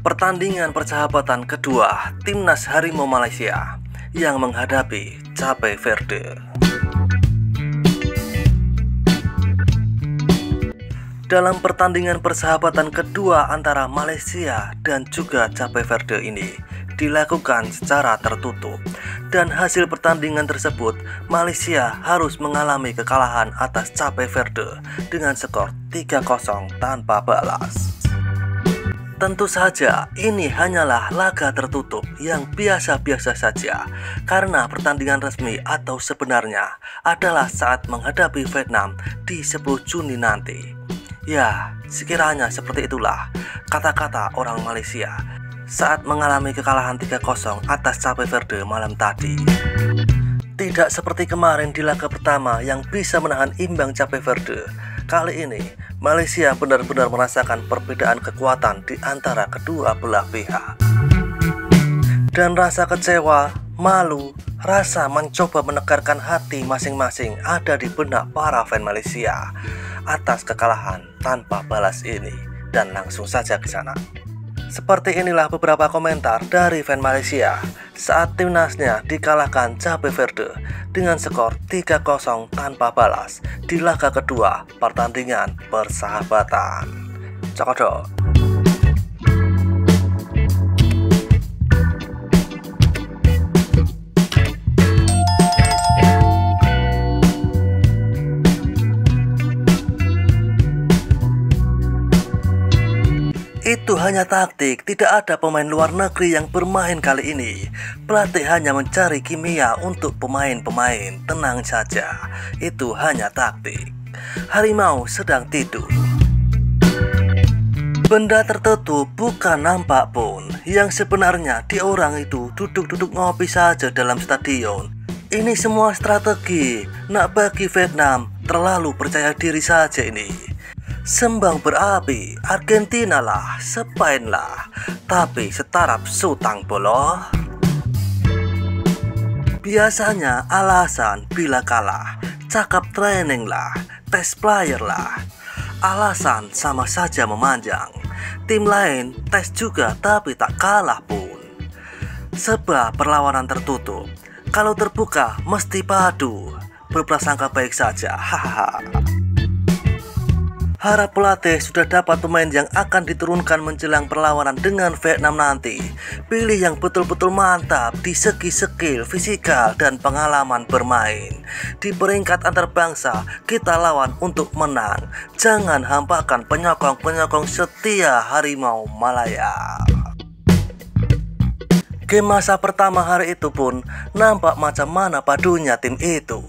Pertandingan persahabatan kedua Timnas Harimau Malaysia yang menghadapi Cape Verde. Dalam pertandingan persahabatan kedua antara Malaysia dan juga Cape Verde ini dilakukan secara tertutup, dan hasil pertandingan tersebut Malaysia harus mengalami kekalahan atas Cape Verde dengan skor 3-0 tanpa balas. Tentu saja ini hanyalah laga tertutup yang biasa-biasa saja, karena pertandingan resmi atau sebenarnya adalah saat menghadapi Vietnam di 10 Juni nanti. Ya, sekiranya seperti itulah kata-kata orang Malaysia saat mengalami kekalahan 3-0 atas Cape Verde malam tadi. Tidak seperti kemarin di laga pertama yang bisa menahan imbang Cape Verde. Kali ini Malaysia benar-benar merasakan perbedaan kekuatan di antara kedua belah pihak. Dan rasa kecewa, malu, rasa mencoba menegarkan hati masing-masing ada di benak para fan Malaysia atas kekalahan tanpa balas ini. Dan langsung saja ke sana. Seperti inilah beberapa komentar dari fan Malaysia saat timnasnya dikalahkan Cape Verde dengan skor 3-0 tanpa balas di laga kedua pertandingan persahabatan. Cokodok. Itu hanya taktik, tidak ada pemain luar negeri yang bermain kali ini. Pelatih hanya mencari kimia untuk pemain-pemain, tenang saja. Itu hanya taktik. Harimau sedang tidur. Benda tertutup bukan nampak pun. Yang sebenarnya di orang itu duduk-duduk ngopi saja dalam stadion. Ini semua strategi. Nak bagi Vietnam terlalu percaya diri saja ini. Sembang berapi, Argentina lah, Spain lah, tapi setarap sutang boloh. Biasanya alasan bila kalah, cakap training lah, tes player lah. Alasan sama saja memanjang. Tim lain tes juga tapi tak kalah pun. Sebab perlawanan tertutup, kalau terbuka mesti padu. Berprasangka baik saja, hahaha. Harap pelatih sudah dapat pemain yang akan diturunkan menjelang perlawanan dengan Vietnam nanti. Pilih yang betul-betul mantap di segi skill, fisikal, dan pengalaman bermain. Di peringkat antar bangsa, kita lawan untuk menang. Jangan hampakan penyokong-penyokong setia Harimau Malaya. Game masa pertama hari itu pun nampak macam mana padunya tim itu.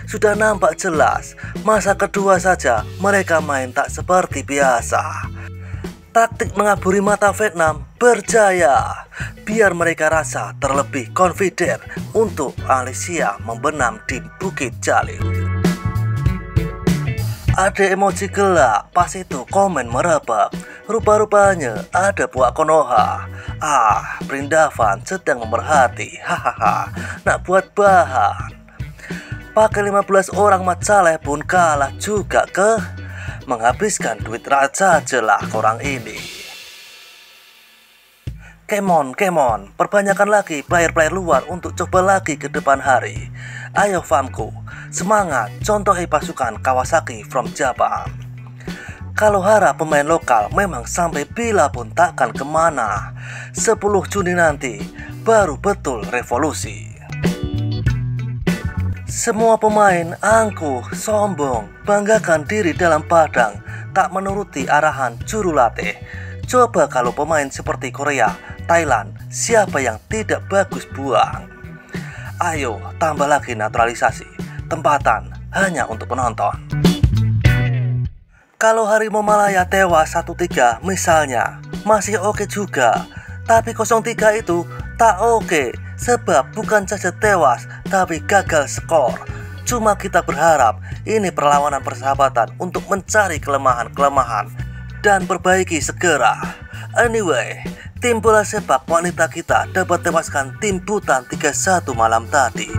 Sudah nampak jelas, masa kedua saja mereka main tak seperti biasa. Taktik mengaburi mata Vietnam berjaya, biar mereka rasa terlebih confident untuk Malaysia membenam di Bukit Jalil. Ada emoji gelap, pas itu komen merebak. Rupa-rupanya ada buah Konoha. Brindavan sedang memerhati, hahaha, nak buat bahan. Pakai 15 orang Mat Saleh pun kalah juga ke. Menghabiskan duit raja jelah orang ini. Come on, perbanyakan lagi player-player luar untuk coba lagi ke depan hari. Ayo famku, semangat, contohi pasukan Kawasaki from Japan. Kalau harap pemain lokal memang sampai bila pun takkan kemana. 10 Juni nanti baru betul revolusi. Semua pemain angkuh, sombong, banggakan diri dalam padang, tak menuruti arahan juru latih. Coba kalau pemain seperti Korea, Thailand, siapa yang tidak bagus buang. Ayo tambah lagi naturalisasi, tempatan hanya untuk penonton. Kalau Harimau Malaya tewas 1-3 misalnya, masih oke juga. Tapi 0-3 itu tak oke. Sebab bukan saja tewas, tapi gagal skor. Cuma kita berharap ini perlawanan persahabatan untuk mencari kelemahan-kelemahan dan perbaiki segera. Anyway, tim bola sepak wanita kita dapat tewaskan tim Butan 3-1 malam tadi.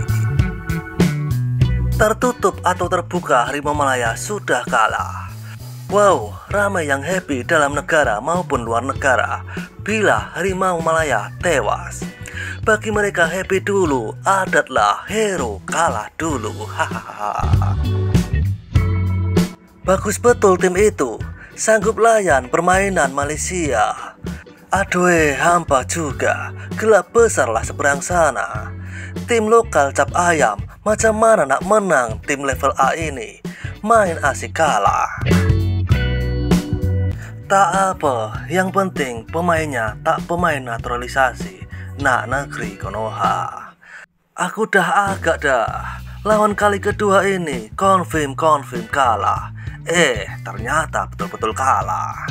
Tertutup atau terbuka, Harimau Malaya sudah kalah. Wow, ramai yang happy dalam negara maupun luar negara. bila harimau Malaya tewas. Bagi mereka happy dulu adalah hero kalah dulu. Hahaha. Bagus betul tim itu, sanggup layan permainan Malaysia. Aduh hampa juga, gelap besarlah seberang sana. Tim lokal cap ayam, macam mana nak menang tim level A ini? Main asik kalah. Tak apa, yang penting pemainnya tak pemain naturalisasi. Nak negeri Konoha. Aku dah agak dah. Lawan kali kedua ini confirm kalah. Ternyata betul-betul kalah.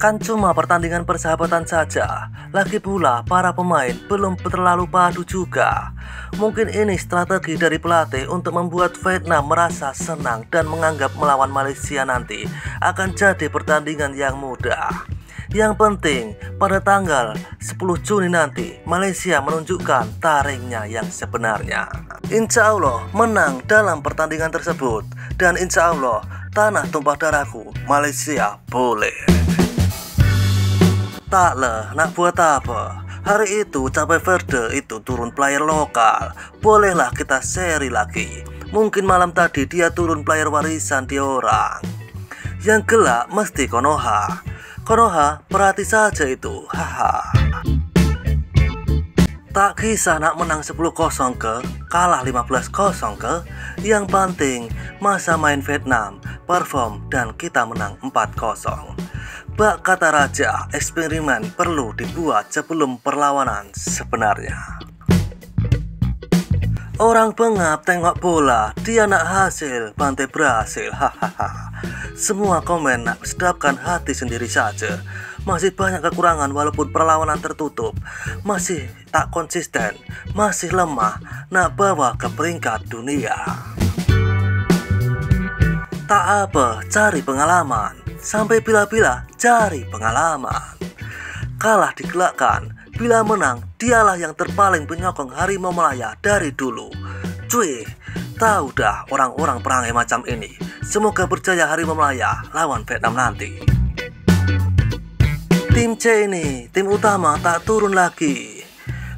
Kan cuma pertandingan persahabatan saja. Lagi pula para pemain belum terlalu padu juga. Mungkin ini strategi dari pelatih untuk membuat Vietnam merasa senang dan menganggap melawan Malaysia nanti akan jadi pertandingan yang mudah. Yang penting pada tanggal 10 Juni nanti Malaysia menunjukkan taringnya yang sebenarnya. Insya Allah menang dalam pertandingan tersebut. Dan insya Allah tanah tumpah darahku Malaysia boleh. Taklah nak buat apa. Hari itu Cape Verde itu turun player lokal. Bolehlah kita seri lagi. Mungkin malam tadi dia turun player warisan di orang. Yang gelap mesti Konoha. Konoha perhati saja itu. Haha. Tak kisah nak menang 10-0 ke, kalah 15-0 ke. Yang penting masa main Vietnam perform dan kita menang 4-0. Bak kata raja, eksperimen perlu dibuat sebelum perlawanan sebenarnya. Orang pengap tengok bola, dia nak hasil, pantai berhasil. Hahaha. Semua komen nak sedapkan hati sendiri saja. Masih banyak kekurangan walaupun perlawanan tertutup. Masih tak konsisten, masih lemah, nak bawa ke peringkat dunia. Tak apa, cari pengalaman. Sampai bila-bila cari pengalaman. Kalah digelakkan, bila menang dialah yang terpaling penyokong harimau Malaya dari dulu. Cuy, tahu dah orang-orang perangai macam ini. Semoga berjaya harimau Malaya lawan Vietnam nanti. Tim C ini, tim utama tak turun lagi.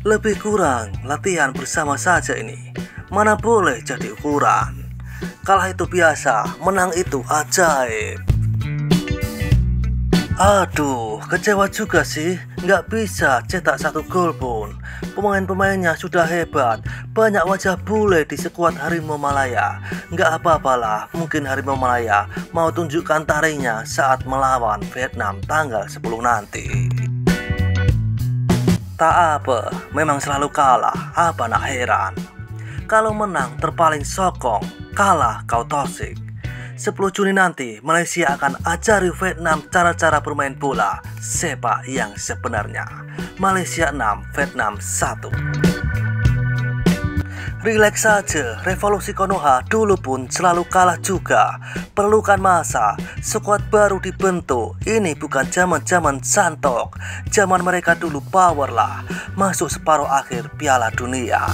Lebih kurang latihan bersama saja ini. Mana boleh jadi ukuran. Kalah itu biasa, menang itu ajaib. Aduh, kecewa juga sih. Nggak bisa cetak 1 gol pun. Pemain-pemainnya sudah hebat. Banyak wajah bule di skuad harimau Malaya. Nggak apa-apalah, mungkin harimau Malaya mau tunjukkan taringnya saat melawan Vietnam tanggal 10 nanti. Tak apa, memang selalu kalah. Apa nak heran? Kalau menang terpaling sokong, kalah kau tosik. 10 Juni nanti Malaysia akan ajari Vietnam cara-cara bermain bola sepak yang sebenarnya. Malaysia 6, Vietnam 1. Rileks saja, revolusi Konoha dulu pun selalu kalah juga. Perlukan masa, skuad baru dibentuk. Ini bukan zaman-zaman santok. Zaman mereka dulu power lah. Masuk separuh akhir Piala Dunia.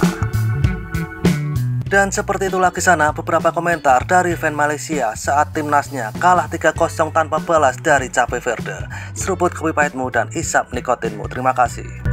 Dan seperti itulah kisah beberapa komentar dari fan Malaysia saat timnasnya kalah 3-0 tanpa balas dari Cape Verde. Seruput kopi pahitmu dan isap nikotinmu. Terima kasih.